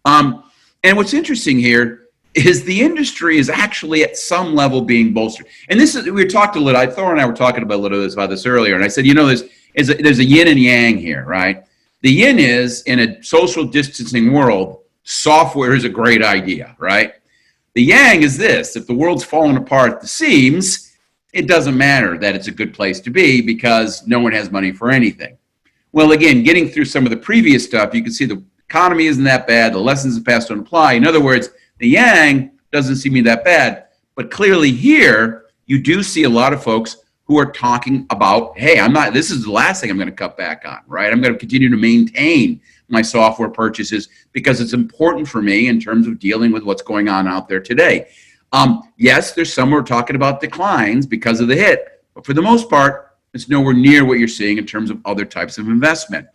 And what's interesting here is the industry is actually at some level being bolstered. And this is, we talked a little, Thor and I were talking about a little bit about this earlier, and I said, there's a yin and yang here, right? The yin is, in a social distancing world, software is a great idea, right? The yang is this: if the world's falling apart at the seams, it doesn't matter that it's a good place to be because no one has money for anything. Well, again, getting through some of the previous stuff, you can see the economy isn't that bad. The lessons of the past don't apply. In other words, the yang doesn't seem to be that bad. But clearly here, you do see a lot of folks who are talking about, hey, this is the last thing I'm going to cut back on, right? I'm going to continue to maintain my software purchases because it's important for me in terms of dealing with what's going on out there today. Yes, there's some who are talking about declines because of the hit, but for the most part, it's nowhere near what you're seeing in terms of other types of investment.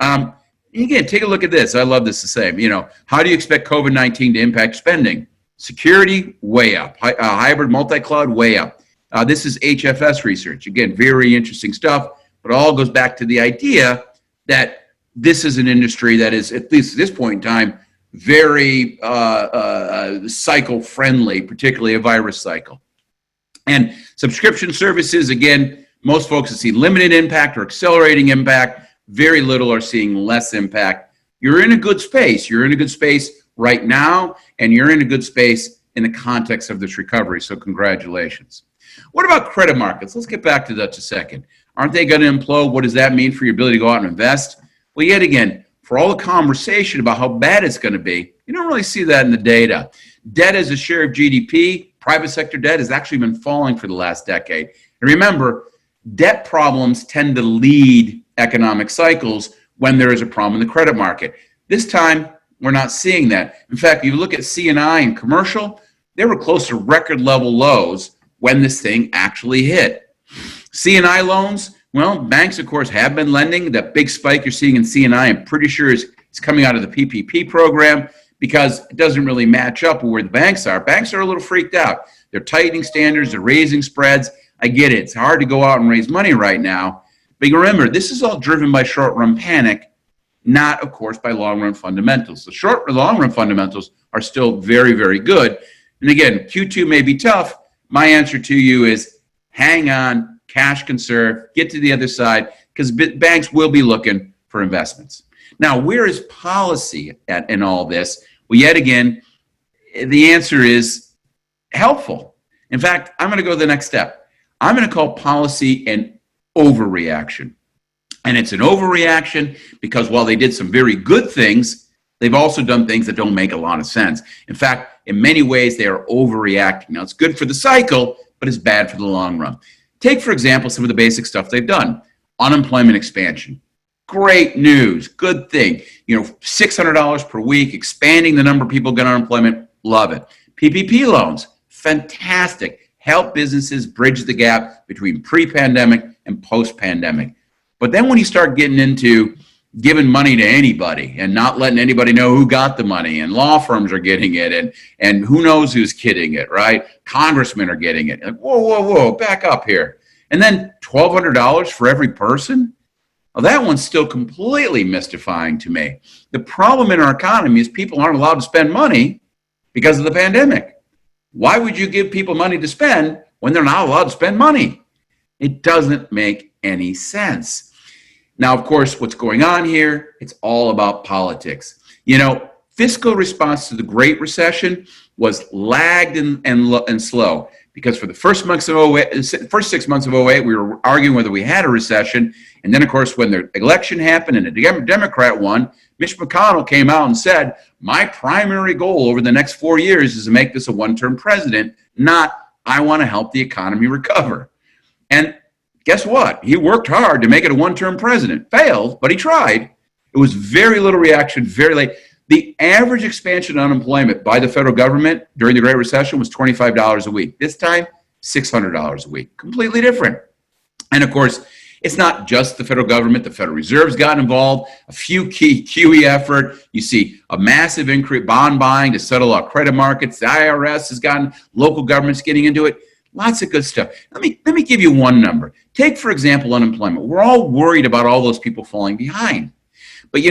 Again, take a look at this. I love this the same. How do you expect COVID-19 to impact spending? Security, way up. Hybrid multi-cloud, way up. This is HFS research. Again, very interesting stuff, but it all goes back to the idea that this is an industry that is, at least at this point in time, very cycle friendly, particularly a virus cycle. And subscription services, again, most folks see limited impact or accelerating impact. Very little are seeing less impact. You're in a good space. You're in a good space right now, and you're in a good space in the context of this recovery. So congratulations. What about credit markets? Let's get back to that a second. Aren't they going to implode? What does that mean for your ability to go out and invest? Well, yet again, for all the conversation about how bad it's going to be, you don't really see that in the data. Debt as a share of GDP, private sector debt, has actually been falling for the last decade. And remember, debt problems tend to lead economic cycles when there is a problem in the credit market. This time, we're not seeing that. In fact, if you look at C&I and commercial, they were close to record level lows when this thing actually hit. C&I loans, well, banks, of course, have been lending. That big spike you're seeing in C&I, I'm pretty sure is coming out of the PPP program because it doesn't really match up with where the banks are. Banks are a little freaked out. They're tightening standards, they're raising spreads. I get it. It's hard to go out and raise money right now. But you remember, this is all driven by short-run panic, not, of course, by long-run fundamentals. The long-run fundamentals are still very, very good. And again, Q2 may be tough. My answer to you is hang on, cash conserve, get to the other side, because banks will be looking for investments. Now, where is policy in all this? Well, yet again, the answer is helpful. In fact, I'm going to go the next step. I'm going to call policy an overreaction. And it's an overreaction because while they did some very good things, they've also done things that don't make a lot of sense. In fact, in many ways, they are overreacting. Now, it's good for the cycle, but it's bad for the long run. Take, for example, some of the basic stuff they've done. Unemployment expansion. Great news. Good thing. $600 per week, expanding the number of people getting unemployment. Love it. PPP loans. Fantastic. Help businesses bridge the gap between pre-pandemic and post-pandemic. But then when you start getting into giving money to anybody and not letting anybody know who got the money, and law firms are getting it, and who knows who's kidding it, right? Congressmen are getting it. Like, whoa, back up here. And then $1,200 for every person? Well, that one's still completely mystifying to me. The problem in our economy is people aren't allowed to spend money because of the pandemic. Why would you give people money to spend when they're not allowed to spend money? It doesn't make any sense. Now, of course, what's going on here, it's all about politics. Fiscal response to the Great Recession was lagged and slow because for the first 6 months of 08, we were arguing whether we had a recession. And then, of course, when the election happened and the Democrat won, Mitch McConnell came out and said, my primary goal over the next 4 years is to make this a one-term president, not I want to help the economy recover. And guess what? He worked hard to make it a one-term president. Failed, but he tried. It was very little reaction, very late. The average expansion of unemployment by the federal government during the Great Recession was $25 a week. This time, $600 a week. Completely different. And of course, It's not just the federal government. The Federal Reserve's gotten involved, a few key QE effort. You see a massive increase, bond buying to settle out credit markets. The IRS has gotten, local governments getting into it. Lots of good stuff. Let me give you one number. Take, for example, unemployment. We're all worried about all those people falling behind. But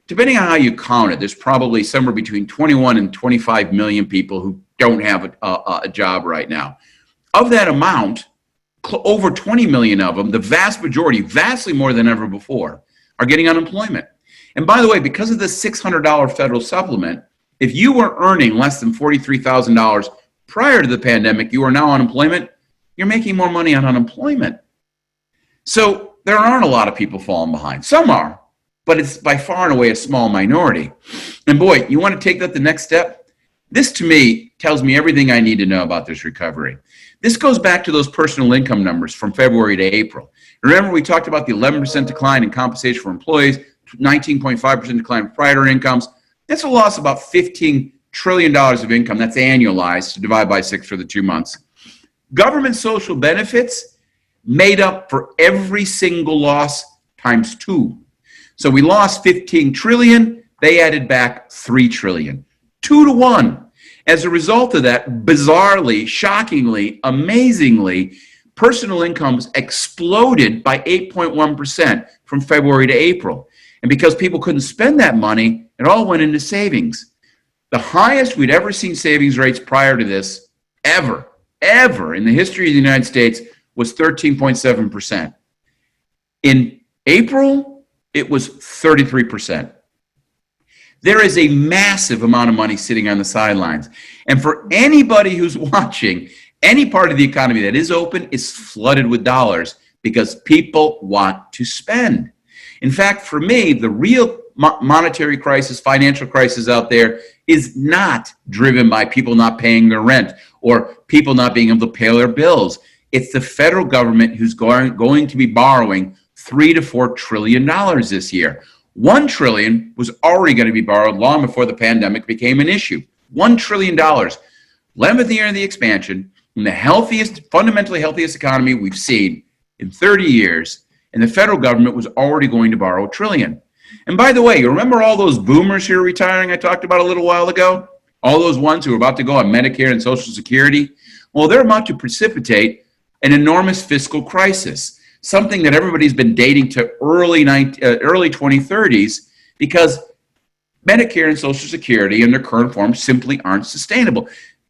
depending on how you count it, there's probably somewhere between 21 and 25 million people who don't have a job right now. Of that amount, over 20 million of them, the vast majority, vastly more than ever before, are getting unemployment. And by the way, because of the $600 federal supplement, if you were earning less than $43,000 prior to the pandemic, you are now on unemployment, you're making more money on unemployment. So there aren't a lot of people falling behind. Some are, but it's by far and away a small minority. And boy, you want to take that the next step? This, to me, tells me everything I need to know about this recovery. This goes back to those personal income numbers from February to April. Remember, we talked about the 11% decline in compensation for employees, 19.5% decline in provider incomes. That's a loss of about $15 trillion of income. That's annualized to divide by 6 for the 2 months. Government social benefits made up for every single loss times 2. So we lost 15 trillion. They added back 3 trillion. 2 to 1. As a result of that, bizarrely, shockingly, amazingly, personal incomes exploded by 8.1% from February to April. And because people couldn't spend that money, it all went into savings. The highest we'd ever seen savings rates prior to this, ever in the history of the United States, was 13.7%. In April, it was 33%. There is a massive amount of money sitting on the sidelines. And for anybody who's watching, any part of the economy that is open is flooded with dollars because people want to spend. In fact, for me, the real monetary crisis, financial crisis out there is not driven by people not paying their rent or people not being able to pay their bills. It's the federal government who's going to be borrowing $3 to $4 trillion this year. $1 trillion was already going to be borrowed long before the pandemic became an issue. $1 trillion. 11th year of the expansion, in the fundamentally healthiest economy we've seen in 30 years, and the federal government was already going to borrow $1 trillion. And by the way, you remember all those boomers who are retiring I talked about a little while ago? All those ones who are about to go on Medicare and Social Security? Well, they're about to precipitate an enormous fiscal crisis, something that everybody's been dating to early 2030s because Medicare and Social Security in their current form simply aren't sustainable.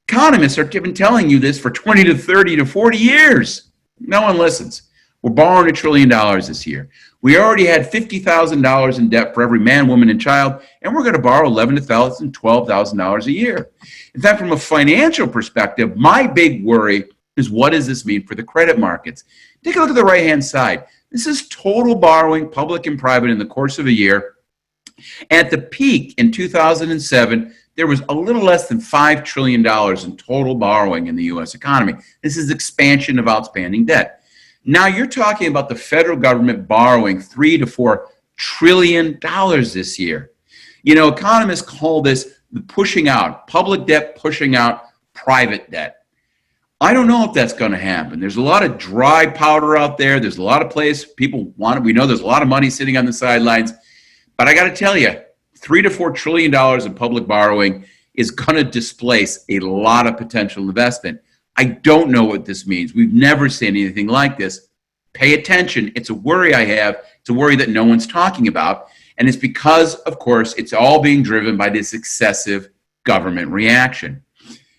Economists have been telling you this for 20 to 30 to 40 years. No one listens. We're borrowing $1 trillion this year. We already had $50,000 in debt for every man, woman, and child, and we're going to borrow $11,000 to $12,000 a year. In fact, from a financial perspective, my big worry is what does this mean for the credit markets? Take a look at the right-hand side. This is total borrowing, public and private, in the course of a year. At the peak in 2007, there was a little less than $5 trillion in total borrowing in the U.S. economy. This is expansion of outstanding debt. Now you're talking about the federal government borrowing $3 to $4 trillion this year. Economists call this the pushing out, public debt pushing out private debt. I don't know if that's going to happen. There's a lot of dry powder out there. There's a lot of place people want it. We know there's a lot of money sitting on the sidelines. But I got to tell you, $3 to $4 trillion in public borrowing is going to displace a lot of potential investment. I don't know what this means. We've never seen anything like this. Pay attention. It's a worry I have. It's a worry that no one's talking about. And it's because, of course, it's all being driven by this excessive government reaction.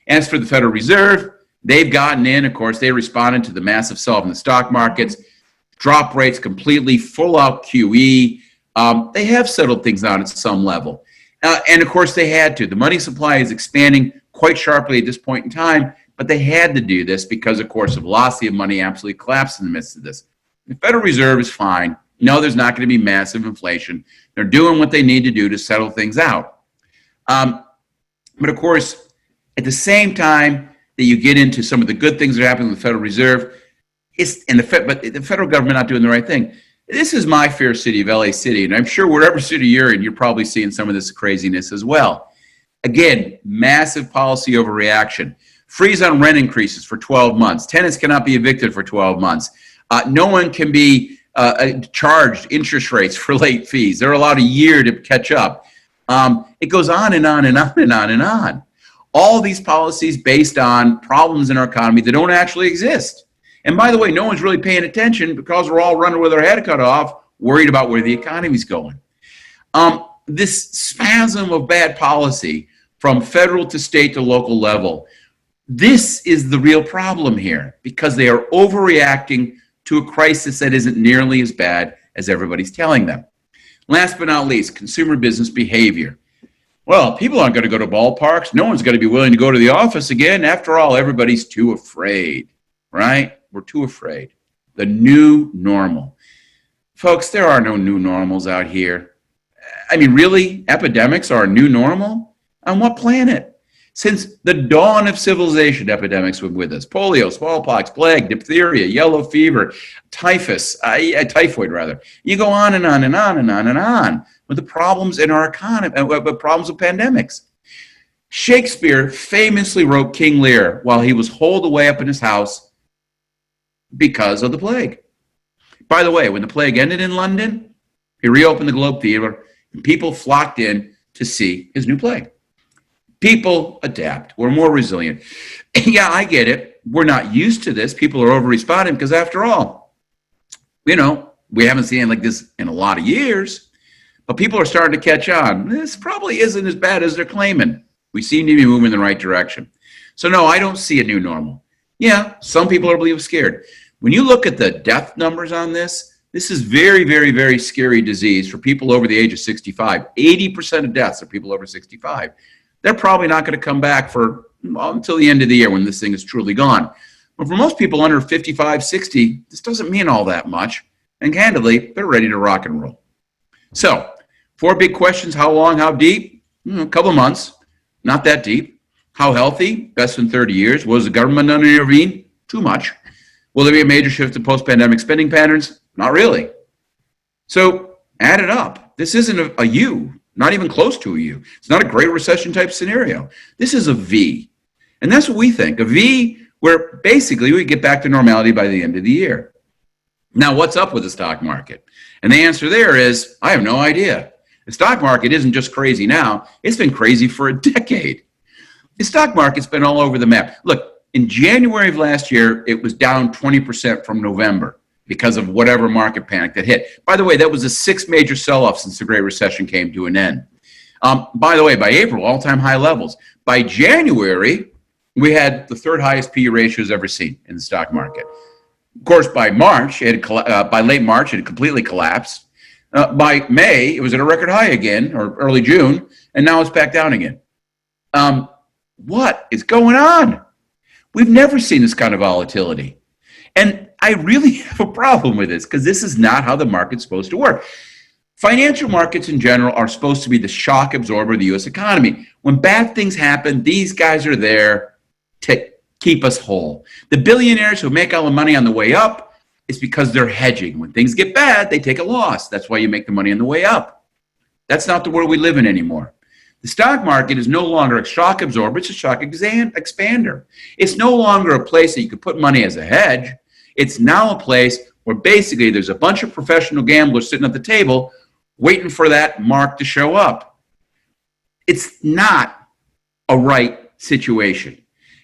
As for the Federal Reserve, they've gotten in. Of course, they responded to the massive sell in the stock markets, drop rates completely, full out QE. They have settled things out at some level. And of course, they had to. The money supply is expanding quite sharply at this point in time, but they had to do this because, of course, the velocity of money absolutely collapsed in the midst of this. The Federal Reserve is fine. No, there's not going to be massive inflation. They're doing what they need to do to settle things out. But of course, at the same time that you get into some of the good things that are happening with the Federal Reserve, but the federal government not doing the right thing. This is my fair city of LA City, and I'm sure wherever city you're in, you're probably seeing some of this craziness as well. Again, massive policy overreaction. Freeze on rent increases for 12 months. Tenants cannot be evicted for 12 months. No one can be charged interest rates for late fees. They're allowed a year to catch up. It goes on and on and on and on and on. All these policies based on problems in our economy that don't actually exist. And by the way, no one's really paying attention because we're all running with our head cut off, worried about where the economy's going. This spasm of bad policy from federal to state to local level, this is the real problem here because they are overreacting to a crisis that isn't nearly as bad as everybody's telling them. Last but not least, consumer business behavior. Well, people aren't going to go to ballparks. No one's going to be willing to go to the office again. After all, everybody's too afraid, right? We're too afraid. The new normal. Folks, there are no new normals out here. I mean, really? Epidemics are a new normal? On what planet? Since the dawn of civilization, epidemics were with us. Polio, smallpox, plague, diphtheria, yellow fever, typhoid rather. You go on and on and on and on and on with the problems in our economy, problems with pandemics. Shakespeare famously wrote King Lear while he was holed away up in his house because of the plague. By the way, when the plague ended in London, he reopened the Globe Theatre and people flocked in to see his new play. People adapt. We're more resilient. Yeah, I get it. We're not used to this. People are over-responding because after all, we haven't seen it like this in a lot of years, but people are starting to catch on. This probably isn't as bad as they're claiming. We seem to be moving in the right direction. So no, I don't see a new normal. Yeah, some people are scared. When you look at the death numbers on this is very, very, very scary disease for people over the age of 65. 80% of deaths are people over 65. They're probably not going to come back until the end of the year when this thing is truly gone. But for most people under 55, 60, this doesn't mean all that much. And candidly, they're ready to rock and roll. So, 4 big questions. How long, how deep? A couple of months. Not that deep. How healthy? Best in 30 years. Was the government going to intervene? Too much. Will there be a major shift in post-pandemic spending patterns? Not really. So, add it up. This isn't a U. Not even close to a U. It's not a Great Recession type scenario. This is a V. And that's what we think. A V where basically we get back to normality by the end of the year. Now, what's up with the stock market? And the answer there is, I have no idea. The stock market isn't just crazy now. It's been crazy for a decade. The stock market's been all over the map. Look, in January of last year, it was down 20% from November because of whatever market panic that hit. By the way, that was the 6th major sell-off since the Great Recession came to an end. By the way, by April, all-time high levels. By January, we had the 3rd highest PE ratios ever seen in the stock market. Of course, by March, by late March, it had completely collapsed. By May, it was at a record high again, or early June, and now it's back down again. What is going on? We've never seen this kind of volatility. And I really have a problem with this because this is not how the market's supposed to work. Financial markets in general are supposed to be the shock absorber of the U.S. economy. When bad things happen, these guys are there to keep us whole. The billionaires who make all the money on the way up, it's because they're hedging. When things get bad, they take a loss. That's why you make the money on the way up. That's not the world we live in anymore. The stock market is no longer a shock absorber, it's a shock expander. It's no longer a place that you can put money as a hedge. It's now a place where basically there's a bunch of professional gamblers sitting at the table waiting for that mark to show up. It's not a right situation.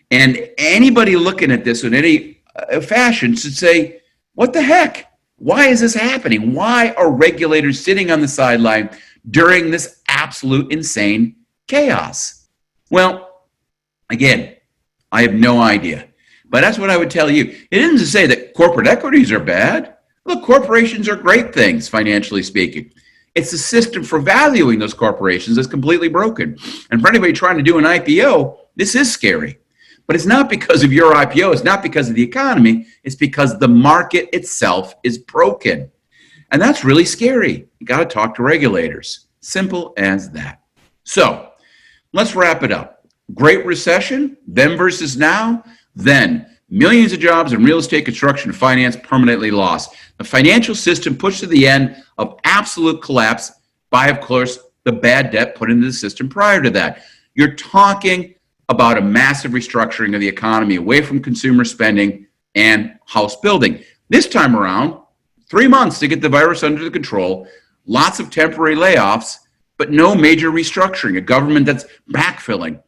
And anybody looking at this in any fashion should say, what the heck? Why is this happening? Why are regulators sitting on the sideline during this absolute insane chaos? Well, again, I have no idea. But that's what I would tell you. It isn't to say that corporate equities are bad. Look, corporations are great things, financially speaking. It's the system for valuing those corporations that's completely broken. And for anybody trying to do an IPO, this is scary. But it's not because of your IPO. It's not because of the economy. It's because the market itself is broken. And that's really scary. You got to talk to regulators. Simple as that. So let's wrap it up. Great Recession, then versus now, then millions of jobs in real estate, construction, and finance permanently lost. The financial system pushed to the end of absolute collapse by, of course, the bad debt put into the system prior to that. You're talking about a massive restructuring of the economy away from consumer spending and house building. This time around, 3 months to get the virus under the control, lots of temporary layoffs, but no major restructuring, a government that's backfilling.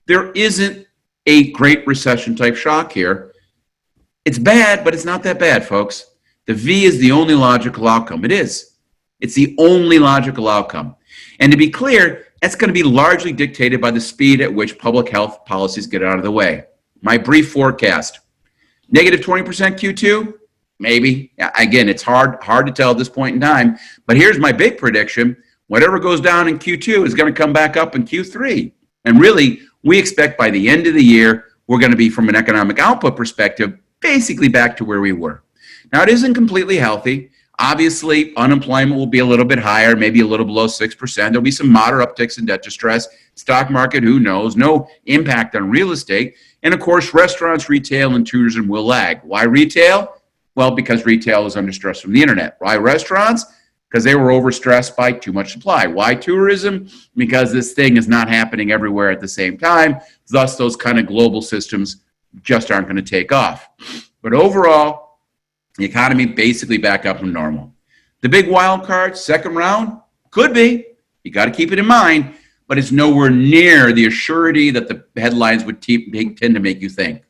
There isn't a great recession type shock here. It's bad, but it's not that bad, folks. The V is the only logical outcome. It is. It's the only logical outcome. And to be clear, that's going to be largely dictated by the speed at which public health policies get out of the way. My brief forecast, negative 20% Q2, maybe. Again, it's hard to tell at this point in time, but here's my big prediction. Whatever goes down in Q2 is going to come back up in Q3. And really, we expect by the end of the year, we're going to be, from an economic output perspective, basically back to where we were. Now, it isn't completely healthy. Obviously, unemployment will be a little bit higher, maybe a little below 6%. There'll be some moderate upticks in debt distress. Stock market, who knows? No impact on real estate. And of course, restaurants, retail, and tourism will lag. Why retail? Well, because retail is under stress from the internet. Why restaurants? Because they were overstressed by too much supply. Why tourism? Because this thing is not happening everywhere at the same time. Thus, those kind of global systems just aren't going to take off. But overall, the economy basically back up to normal. The big wild card, second round, could be. You got to keep it in mind, but it's nowhere near the assurity that the headlines would tend to make you think.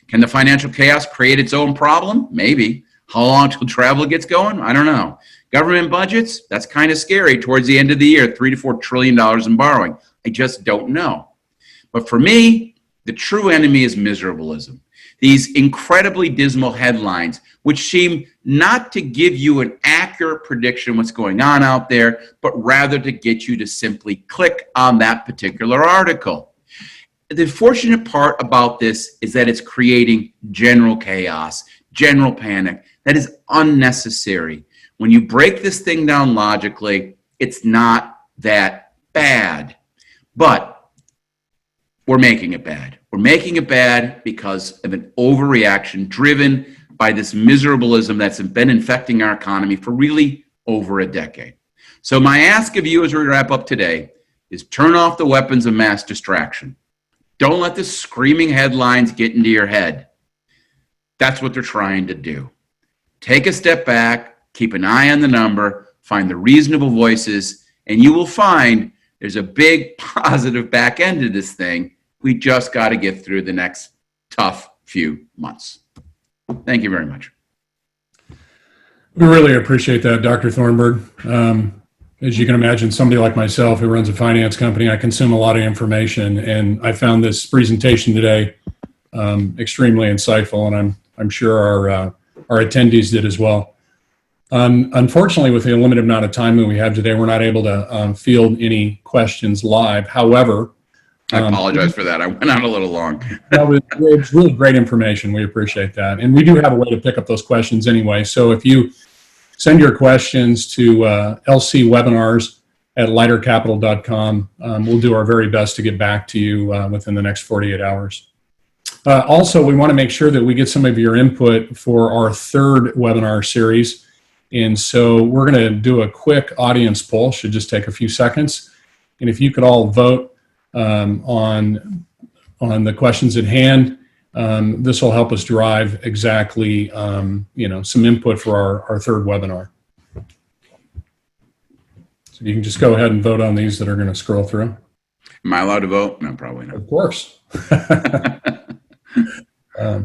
Can the financial chaos create its own problem? Maybe. How long till travel gets going? I don't know. Government budgets, that's kind of scary towards the end of the year, $3 to $4 trillion in borrowing. I just don't know. But for me, the true enemy is miserableism. These incredibly dismal headlines, which seem not to give you an accurate prediction of what's going on out there, but rather to get you to simply click on that particular article. The fortunate part about this is that it's creating general chaos, general panic. That is unnecessary. When you break this thing down logically, it's not that bad. But we're making it bad. We're making it bad because of an overreaction driven by this miserableism that's been infecting our economy for really over a decade. So my ask of you as we wrap up today is turn off the weapons of mass distraction. Don't let the screaming headlines get into your head. That's what they're trying to do. Take a step back, keep an eye on the number, find the reasonable voices, and you will find there's a big positive back end to this thing. We just got to get through the next tough few months. Thank you very much. We really appreciate that, Dr. Thornberg. As you can imagine, somebody like myself who runs a finance company, I consume a lot of information, and I found this presentation today extremely insightful, and I'm sure our attendees did as well. Unfortunately, with the limited amount of time that we have today, we're not able to field any questions live. However, I apologize for that. I went on a little long. That was really great information. We appreciate that. And we do have a way to pick up those questions anyway. So if you send your questions to lcwebinars@lightercapital.com, we'll do our very best to get back to you within the next 48 hours. Also, we want to make sure that we get some of your input for our third webinar series. And so we're going to do a quick audience poll. Should just take a few seconds. And if you could all vote on the questions at hand, this will help us drive exactly some input for our third webinar. So you can just go ahead and vote on these that are going to scroll through. Am I allowed to vote? No, probably not. Of course. Yeah,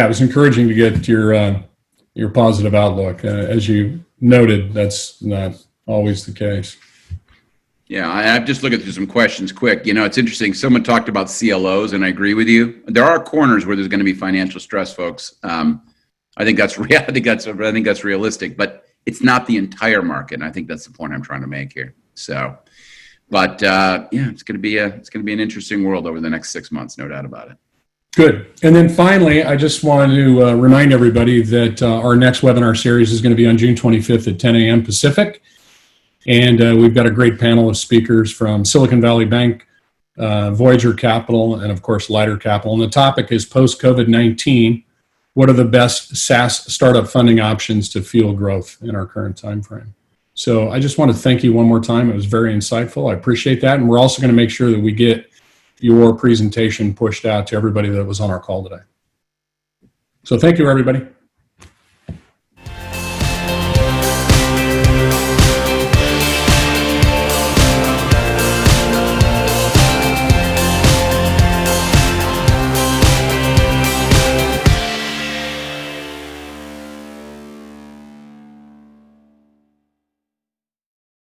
it was encouraging to get your positive outlook. As you noted, that's not always the case. Yeah, I've just looked through some questions quick. You know, it's interesting. Someone talked about CLOs, and I agree with you. There are corners where there's going to be financial stress, folks. I think that's realistic, but it's not the entire market. And I think that's the point I'm trying to make here. So, but yeah, it's going to be an interesting world over the next 6 months, no doubt about it. Good. And then finally, I just want to remind everybody that our next webinar series is going to be on June 25th at 10 a.m. Pacific. And we've got a great panel of speakers from Silicon Valley Bank, Voyager Capital, and of course, Lighter Capital. And the topic is post-COVID-19, what are the best SaaS startup funding options to fuel growth in our current time frame? So I just want to thank you one more time. It was very insightful. I appreciate that. And we're also going to make sure that we get your presentation pushed out to everybody that was on our call today. So thank you, everybody.